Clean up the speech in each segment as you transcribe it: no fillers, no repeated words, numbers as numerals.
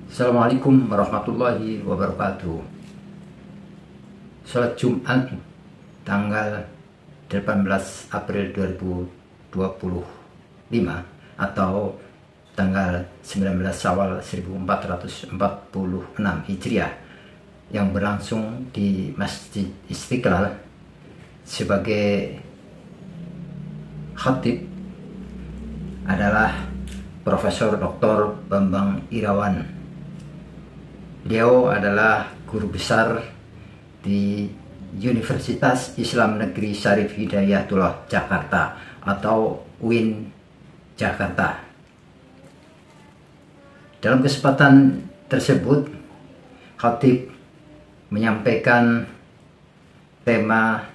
Assalamualaikum warahmatullahi wabarakatuh. Salat Jumat tanggal 18 April 2025 atau tanggal 19 Syawal 1446 Hijriah yang berlangsung di Masjid Istiqlal. Sebagai khatib adalah Profesor Dr. Bambang Irawan. Beliau adalah guru besar di Universitas Islam Negeri Syarif Hidayatullah Jakarta atau UIN Jakarta. Dalam kesempatan tersebut, khatib menyampaikan tema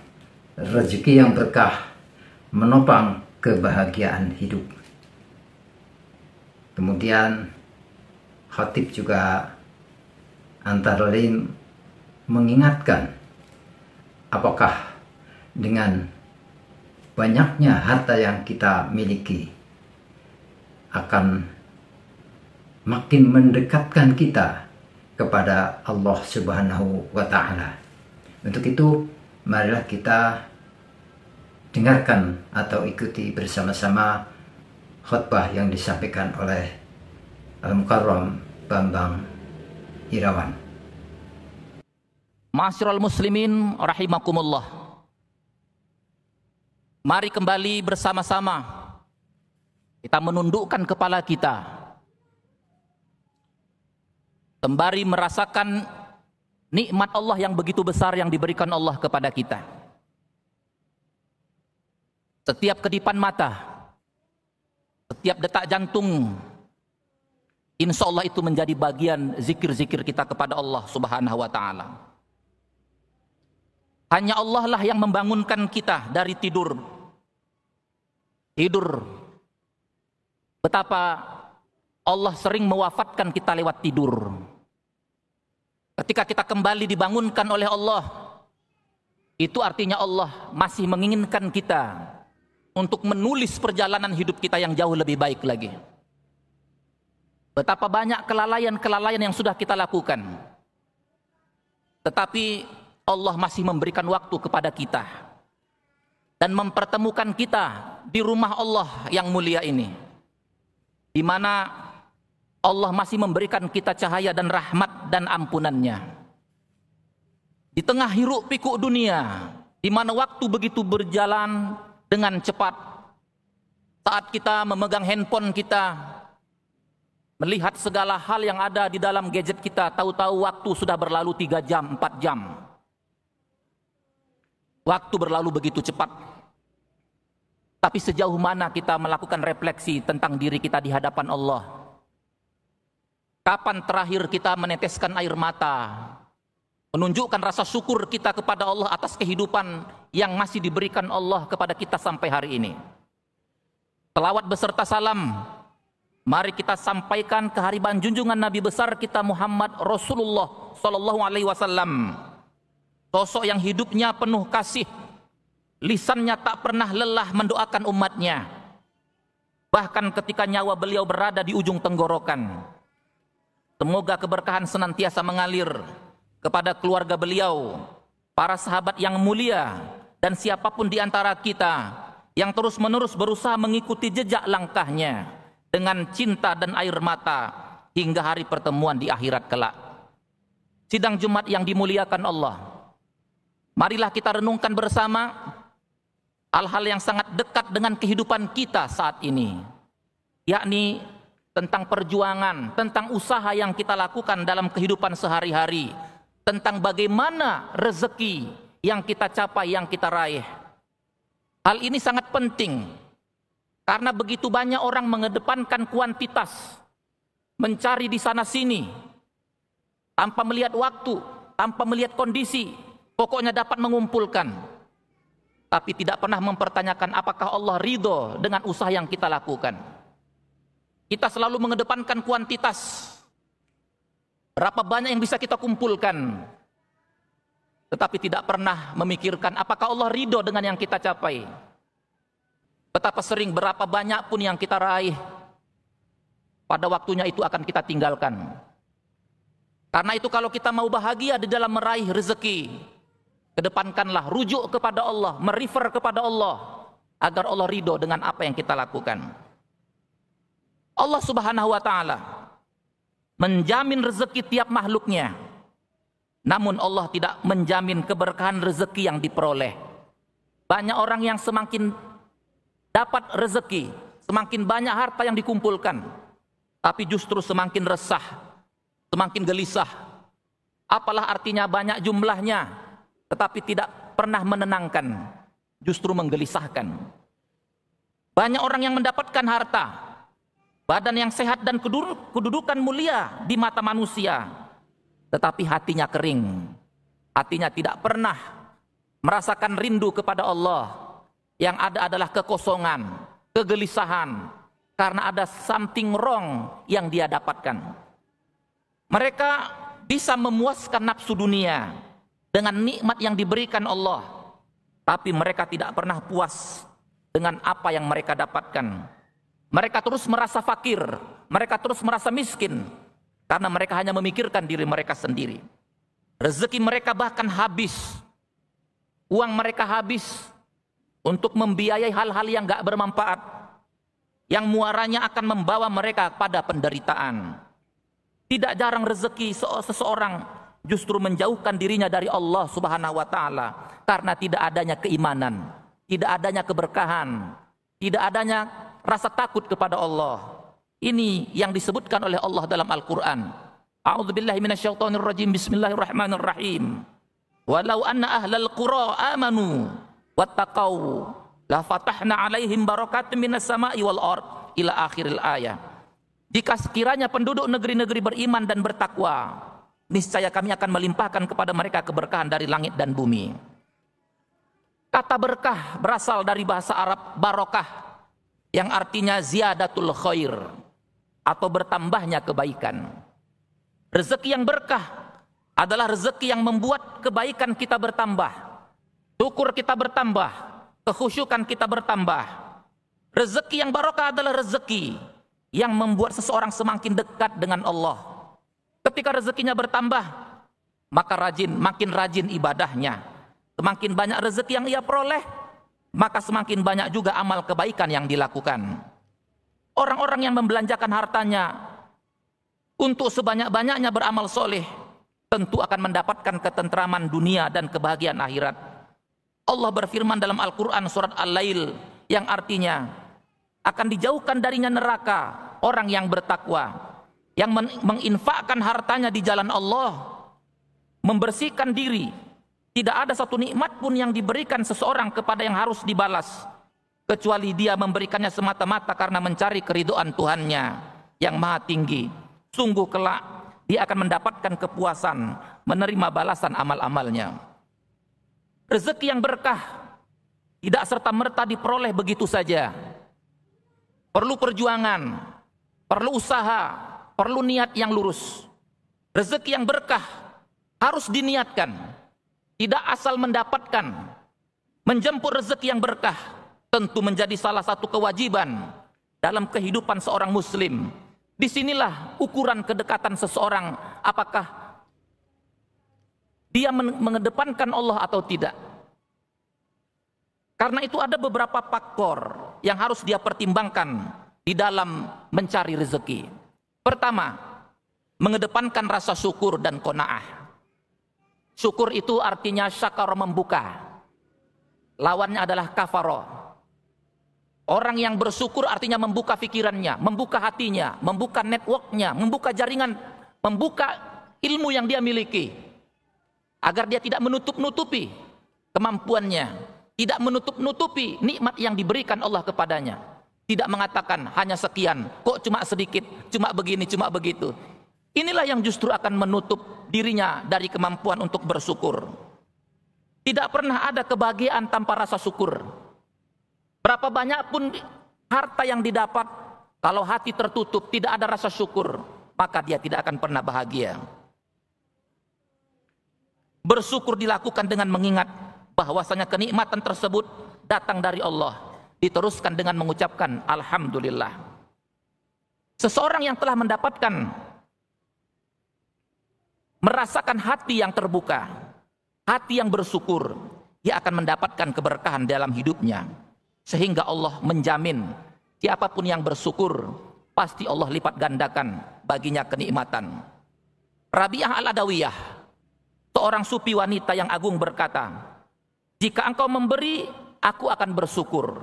rezeki yang berkah menopang kebahagiaan hidup. Kemudian khatib juga antara lain mengingatkan apakah dengan banyaknya harta yang kita miliki akan makin mendekatkan kita kepada Allah Subhanahu wa Ta'ala. Untuk itu, marilah kita dengarkan atau ikuti bersama-sama khutbah yang disampaikan oleh Al-Mukarram Bambang Irawan. Ma'asyiral muslimin rahimakumullah. Mari kembali bersama-sama kita menundukkan kepala kita, sembari merasakan nikmat Allah yang begitu besar yang diberikan Allah kepada kita. Setiap kedipan mata, setiap detak jantung, insya Allah itu menjadi bagian zikir-zikir kita kepada Allah Subhanahu wa Ta'ala. Hanya Allah lah yang membangunkan kita dari tidur. Betapa Allah sering mewafatkan kita lewat tidur. Ketika kita kembali dibangunkan oleh Allah, itu artinya Allah masih menginginkan kita untuk menulis perjalanan hidup kita yang jauh lebih baik lagi. Betapa banyak kelalaian-kelalaian yang sudah kita lakukan, tetapi Allah masih memberikan waktu kepada kita dan mempertemukan kita di rumah Allah yang mulia ini, di mana Allah masih memberikan kita cahaya dan rahmat dan ampunannya. Di tengah hiruk pikuk dunia, di mana waktu begitu berjalan dengan cepat, saat kita memegang handphone kita, melihat segala hal yang ada di dalam gadget kita, tahu-tahu waktu sudah berlalu 3 jam, 4 jam. Waktu berlalu begitu cepat. Tapi sejauh mana kita melakukan refleksi tentang diri kita di hadapan Allah? Kapan terakhir kita meneteskan air mata, menunjukkan rasa syukur kita kepada Allah atas kehidupan yang masih diberikan Allah kepada kita sampai hari ini? Selawat beserta salam mari kita sampaikan kehadiran junjungan Nabi besar kita Muhammad Rasulullah Sallallahu Alaihi Wasallam, sosok yang hidupnya penuh kasih, lisannya tak pernah lelah mendoakan umatnya, bahkan ketika nyawa beliau berada di ujung tenggorokan. Semoga keberkahan senantiasa mengalir kepada keluarga beliau, para sahabat yang mulia, dan siapapun di antara kita yang terus-menerus berusaha mengikuti jejak langkahnya dengan cinta dan air mata hingga hari pertemuan di akhirat kelak. Sidang Jumat yang dimuliakan Allah, marilah kita renungkan bersama hal-hal yang sangat dekat dengan kehidupan kita saat ini, yakni tentang perjuangan, tentang usaha yang kita lakukan dalam kehidupan sehari-hari, tentang bagaimana rezeki yang kita capai, yang kita raih. Hal ini sangat penting karena begitu banyak orang mengedepankan kuantitas, mencari di sana sini tanpa melihat waktu, tanpa melihat kondisi, pokoknya dapat mengumpulkan, tapi tidak pernah mempertanyakan apakah Allah ridho dengan usaha yang kita lakukan. Kita selalu mengedepankan kuantitas, berapa banyak yang bisa kita kumpulkan, tetapi tidak pernah memikirkan apakah Allah ridho dengan yang kita capai. Betapa sering, berapa banyak pun yang kita raih, pada waktunya itu akan kita tinggalkan. Karena itu kalau kita mau bahagia di dalam meraih rezeki, kedepankanlah rujuk kepada Allah, merefer kepada Allah, agar Allah ridho dengan apa yang kita lakukan. Allah Subhanahu wa ta'ala menjamin rezeki tiap makhluknya, namun Allah tidak menjamin keberkahan rezeki yang diperoleh. Banyak orang yang semakin dapat rezeki, semakin banyak harta yang dikumpulkan, tapi justru semakin resah, semakin gelisah. Apalah artinya banyak jumlahnya, tetapi tidak pernah menenangkan, justru menggelisahkan. Banyak orang yang mendapatkan harta, badan yang sehat dan kedudukan mulia di mata manusia, tetapi hatinya kering. Hatinya tidak pernah merasakan rindu kepada Allah. Yang ada adalah kekosongan, kegelisahan, karena ada something wrong yang dia dapatkan. Mereka bisa memuaskan nafsu dunia dengan nikmat yang diberikan Allah, tapi mereka tidak pernah puas dengan apa yang mereka dapatkan. Mereka terus merasa fakir, mereka terus merasa miskin, karena mereka hanya memikirkan diri mereka sendiri. Rezeki mereka bahkan habis, uang mereka habis untuk membiayai hal-hal yang gak bermanfaat, yang muaranya akan membawa mereka pada penderitaan. Tidak jarang rezeki seseorang justru menjauhkan dirinya dari Allah Subhanahu wa ta'ala, karena tidak adanya keimanan, tidak adanya keberkahan, tidak adanya rasa takut kepada Allah. Ini yang disebutkan oleh Allah dalam Al-Quran. A'udzubillahi minasyaitonirrajim. Bismillahirrahmanirrahim. Walau anna ahlal qura amanu wattaqau la fatahna alaihim barakatim minas sama'i wal ard ila akhiril ayat. Jika sekiranya penduduk negeri-negeri beriman dan bertakwa, niscaya kami akan melimpahkan kepada mereka keberkahan dari langit dan bumi. Kata berkah berasal dari bahasa Arab barokah, yang artinya ziyadatul khair, atau bertambahnya kebaikan. Rezeki yang berkah adalah rezeki yang membuat kebaikan kita bertambah, syukur kita bertambah, kekhusyukan kita bertambah. Rezeki yang barokah adalah rezeki yang membuat seseorang semakin dekat dengan Allah. Ketika rezekinya bertambah, maka makin rajin ibadahnya. Semakin banyak rezeki yang ia peroleh, maka semakin banyak juga amal kebaikan yang dilakukan. Orang-orang yang membelanjakan hartanya untuk sebanyak-banyaknya beramal soleh, tentu akan mendapatkan ketentraman dunia dan kebahagiaan akhirat. Allah berfirman dalam Al-Quran surat Al-Lail, yang artinya akan dijauhkan darinya neraka orang yang bertakwa, yang menginfakkan hartanya di jalan Allah, membersihkan diri. Tidak ada satu nikmat pun yang diberikan seseorang kepada yang harus dibalas, kecuali dia memberikannya semata-mata karena mencari keridhaan Tuhannya yang maha tinggi. Sungguh kelak dia akan mendapatkan kepuasan, menerima balasan amal-amalnya. Rezeki yang berkah tidak serta-merta diperoleh begitu saja. Perlu perjuangan, perlu usaha, perlu niat yang lurus. Rezeki yang berkah harus diniatkan, tidak asal mendapatkan. Menjemput rezeki yang berkah tentu menjadi salah satu kewajiban dalam kehidupan seorang muslim. Disinilah ukuran kedekatan seseorang, apakah dia mengedepankan Allah atau tidak. Karena itu ada beberapa faktor yang harus dia pertimbangkan di dalam mencari rezeki. Pertama, mengedepankan rasa syukur dan qanaah. Syukur itu artinya syakar, membuka. Lawannya adalah kafaro. Orang yang bersyukur artinya membuka pikirannya, membuka hatinya, membuka networknya, membuka jaringan, membuka ilmu yang dia miliki, agar dia tidak menutup-nutupi kemampuannya, tidak menutup-nutupi nikmat yang diberikan Allah kepadanya. Tidak mengatakan hanya sekian, kok cuma sedikit, cuma begini, cuma begitu. Inilah yang justru akan menutup dirinya dari kemampuan untuk bersyukur. Tidak pernah ada kebahagiaan tanpa rasa syukur. Berapa banyak pun harta yang didapat, kalau hati tertutup, tidak ada rasa syukur, maka dia tidak akan pernah bahagia. Bersyukur dilakukan dengan mengingat bahwasanya kenikmatan tersebut datang dari Allah, diteruskan dengan mengucapkan alhamdulillah. Seseorang yang telah mendapatkan merasakan hati yang terbuka, hati yang bersyukur, dia akan mendapatkan keberkahan dalam hidupnya. Sehingga Allah menjamin siapapun yang bersyukur, pasti Allah lipat gandakan baginya kenikmatan. Rabi'ah Al-Adawiyah, seorang sufi wanita yang agung berkata, jika engkau memberi, aku akan bersyukur.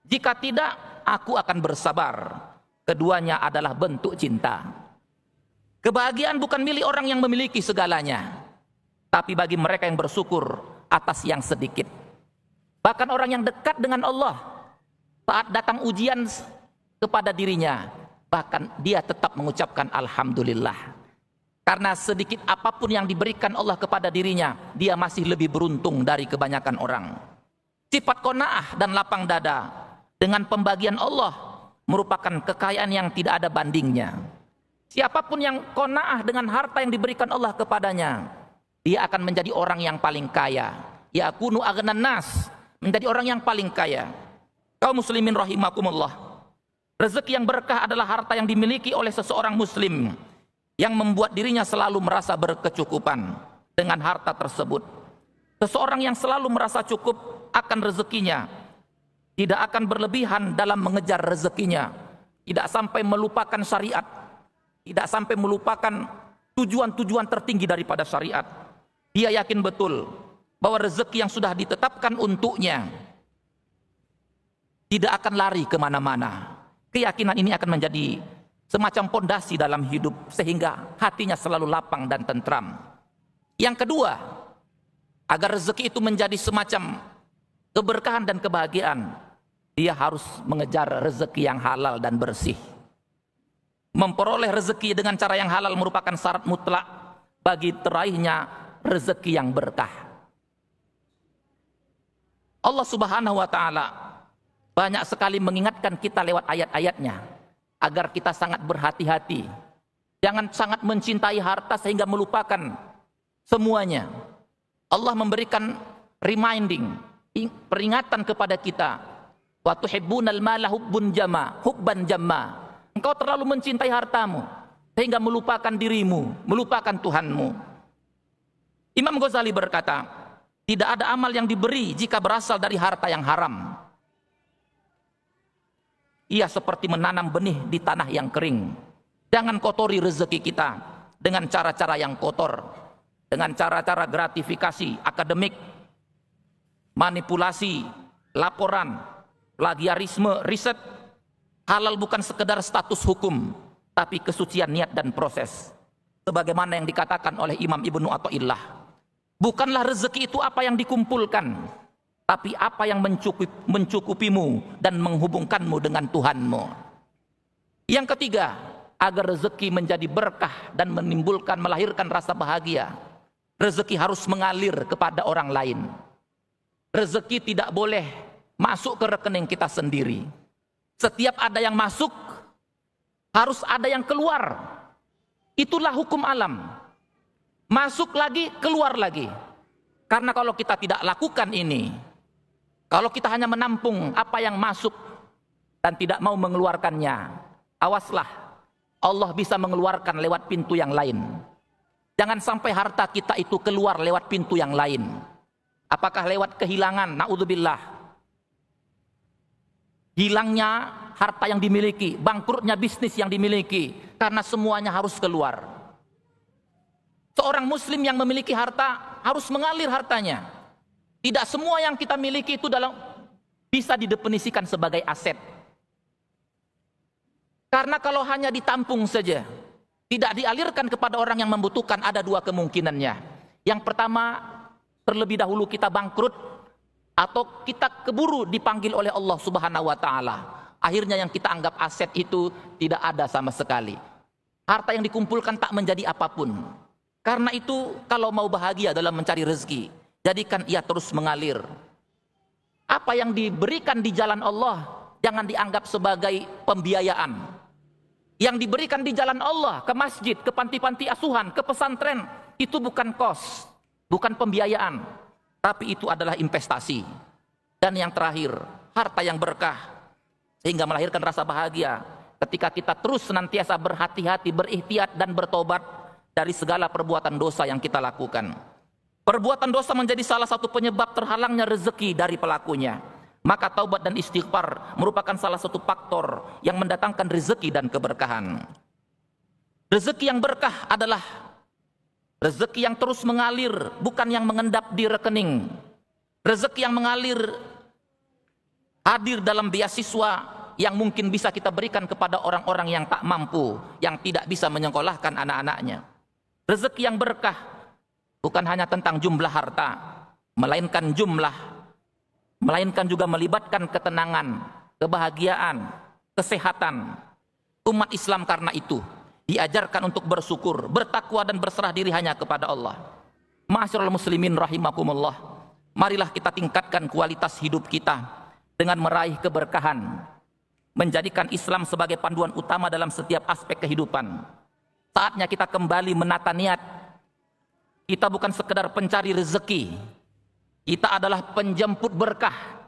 Jika tidak, aku akan bersabar. Keduanya adalah bentuk cinta. Kebahagiaan bukan milik orang yang memiliki segalanya, tapi bagi mereka yang bersyukur atas yang sedikit. Bahkan orang yang dekat dengan Allah, saat datang ujian kepada dirinya, bahkan dia tetap mengucapkan Alhamdulillah. Karena sedikit apapun yang diberikan Allah kepada dirinya, dia masih lebih beruntung dari kebanyakan orang. Sifat qanaah dan lapang dada dengan pembagian Allah merupakan kekayaan yang tidak ada bandingnya. Siapapun yang qanaah dengan harta yang diberikan Allah kepadanya, dia akan menjadi orang yang paling kaya. Yakunu aghnan nas, menjadi orang yang paling kaya. Kaum muslimin rahimakumullah, rezeki yang berkah adalah harta yang dimiliki oleh seseorang muslim yang membuat dirinya selalu merasa berkecukupan dengan harta tersebut. Seseorang yang selalu merasa cukup akan rezekinya, tidak akan berlebihan dalam mengejar rezekinya, tidak sampai melupakan syariat, tidak sampai melupakan tujuan-tujuan tertinggi daripada syariat. Dia yakin betul bahwa rezeki yang sudah ditetapkan untuknya tidak akan lari kemana-mana. Keyakinan ini akan menjadi semacam pondasi dalam hidup, sehingga hatinya selalu lapang dan tentram. Yang kedua, agar rezeki itu menjadi semacam keberkahan dan kebahagiaan, dia harus mengejar rezeki yang halal dan bersih. Memperoleh rezeki dengan cara yang halal merupakan syarat mutlak bagi teraihnya rezeki yang berkah. Allah Subhanahu wa Ta'ala banyak sekali mengingatkan kita lewat ayat-ayatnya agar kita sangat berhati-hati, jangan sangat mencintai harta sehingga melupakan semuanya. Allah memberikan reminding, peringatan kepada kita, wa tuhibbunal mala hubban jamma. Engkau terlalu mencintai hartamu sehingga melupakan dirimu, melupakan Tuhanmu. Imam Ghazali berkata, tidak ada amal yang diberi jika berasal dari harta yang haram. Ia seperti menanam benih di tanah yang kering. Jangan kotori rezeki kita dengan cara-cara yang kotor, dengan cara-cara gratifikasi akademik, manipulasi, laporan, plagiarisme, riset. Halal bukan sekedar status hukum, tapi kesucian niat dan proses. Sebagaimana yang dikatakan oleh Imam Ibnu Athaillah, bukanlah rezeki itu apa yang dikumpulkan, tapi apa yang mencukupimu dan menghubungkanmu dengan Tuhanmu. Yang ketiga, agar rezeki menjadi berkah dan melahirkan rasa bahagia, rezeki harus mengalir kepada orang lain. Rezeki tidak boleh masuk ke rekening kita sendiri. Setiap ada yang masuk, harus ada yang keluar. Itulah hukum alam. Masuk lagi, keluar lagi. Karena kalau kita tidak lakukan ini, kalau kita hanya menampung apa yang masuk dan tidak mau mengeluarkannya, awaslah, Allah bisa mengeluarkan lewat pintu yang lain. Jangan sampai harta kita itu keluar lewat pintu yang lain. Apakah lewat kehilangan? Na'udzubillah. Hilangnya harta yang dimiliki, bangkrutnya bisnis yang dimiliki, karena semuanya harus keluar. Seorang muslim yang memiliki harta harus mengalir hartanya. Tidak semua yang kita miliki itu bisa didefinisikan sebagai aset. Karena kalau hanya ditampung saja, tidak dialirkan kepada orang yang membutuhkan, ada dua kemungkinannya. Yang pertama, terlebih dahulu kita bangkrut, atau kita keburu dipanggil oleh Allah Subhanahu wa Ta'ala. Akhirnya yang kita anggap aset itu tidak ada sama sekali. Harta yang dikumpulkan tak menjadi apapun. Karena itu, kalau mau bahagia dalam mencari rezeki, jadikan ia terus mengalir. Apa yang diberikan di jalan Allah jangan dianggap sebagai pembiayaan. Yang diberikan di jalan Allah, ke masjid, ke panti-panti asuhan, ke pesantren, itu bukan kos, bukan pembiayaan, tapi itu adalah investasi. Dan yang terakhir, harta yang berkah, sehingga melahirkan rasa bahagia. Ketika kita terus senantiasa berhati-hati, berikhtiat dan bertobat, dari segala perbuatan dosa yang kita lakukan. Perbuatan dosa menjadi salah satu penyebab terhalangnya rezeki dari pelakunya. Maka taubat dan istighfar merupakan salah satu faktor yang mendatangkan rezeki dan keberkahan. Rezeki yang berkah adalah rezeki yang terus mengalir, bukan yang mengendap di rekening. Rezeki yang mengalir hadir dalam beasiswa yang mungkin bisa kita berikan kepada orang-orang yang tak mampu, yang tidak bisa menyekolahkan anak-anaknya. Rezeki yang berkah bukan hanya tentang jumlah harta, melainkan juga melibatkan ketenangan, kebahagiaan, kesehatan. Umat Islam karena itu diajarkan untuk bersyukur, bertakwa dan berserah diri hanya kepada Allah. Ma'asyiral muslimin rahimakumullah, marilah kita tingkatkan kualitas hidup kita dengan meraih keberkahan, menjadikan Islam sebagai panduan utama dalam setiap aspek kehidupan. Saatnya kita kembali menata niat. Kita bukan sekedar pencari rezeki, kita adalah penjemput berkah.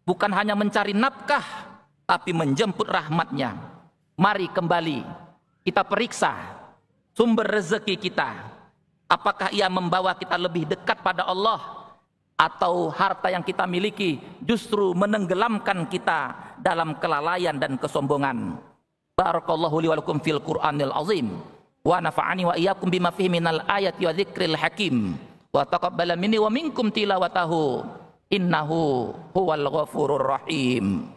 Bukan hanya mencari nafkah, tapi menjemput rahmatnya. Mari kembali kita periksa sumber rezeki kita. Apakah ia membawa kita lebih dekat pada Allah, atau harta yang kita miliki justru menenggelamkan kita dalam kelalaian dan kesombongan. Barakallahu li wa lakum fil Qur'anil azim, wa nafa'ani wa iyyakum bima fihi minal ayati wa dzikril hakim, wa taqabbala minni wa minkum tilawatahu, innahu huwal ghafurur rahim.